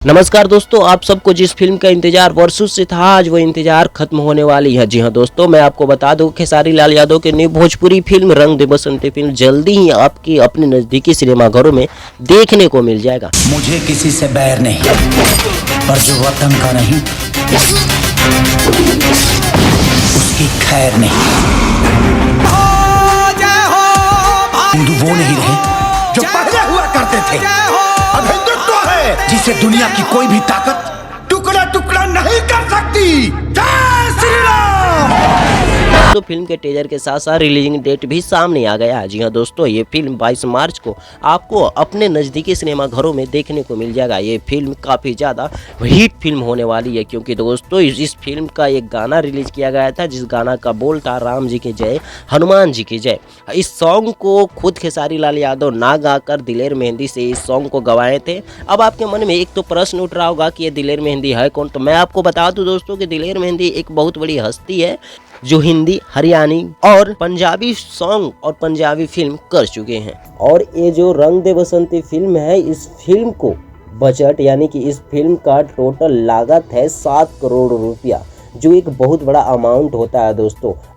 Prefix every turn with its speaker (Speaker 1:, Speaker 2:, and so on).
Speaker 1: नमस्कार दोस्तों, आप सबको जिस फिल्म का इंतजार वर्षों से था, आज वो इंतजार खत्म होने वाली है। जी हां दोस्तों, मैं आपको बता दूं खेसारी लाल यादव की न्यू भोजपुरी फिल्म रंग दे बसंती फिल्म जल्दी ही आपकी अपने नजदीकी सिनेमाघरों में देखने को मिल जाएगा।
Speaker 2: मुझे किसी से बैर नहीं, पर जो वतन का नहीं उसकी खैर नहीं। हिंदू वो नहीं रहे जो पहले हुआ करते थे। अब हिंदुत्व है जिसे दुनिया की कोई भी ताकत टुकड़ा टुकड़ा नहीं कर सकती। जय श्री राम।
Speaker 1: तो फिल्म के टीजर के साथ साथ रिलीजिंग डेट भी सामने आ गया है। जी हां दोस्तों, ये फिल्म 22 मार्च को आपको अपने नज़दीकी सिनेमाघरों में देखने को मिल जाएगा। ये फिल्म काफ़ी ज़्यादा हिट फिल्म होने वाली है, क्योंकि दोस्तों इस फिल्म का एक गाना रिलीज किया गया था, जिस गाना का बोल था राम जी की जय हनुमान जी की जय। इस सॉन्ग को खुद खेसारी लाल यादव ना गाकर दिलेर मेहंदी से इस सॉन्ग को गवाए थे। अब आपके मन में एक तो प्रश्न उठ रहा होगा कि ये दिलेर मेहंदी है कौन। तो मैं आपको बता दूं दोस्तों कि दिलेर मेहंदी एक बहुत बड़ी हस्ती है जो हिंदी, हरियाणी और पंजाबी सॉन्ग और पंजाबी फिल्म कर चुके हैं। और ये जो रंग दे बसंती फिल्म है, इस फिल्म को बजट यानी कि इस फिल्म का टोटल लागत है 7 करोड़ रुपया, जो एक बहुत बड़ा अमाउंट होता है दोस्तों।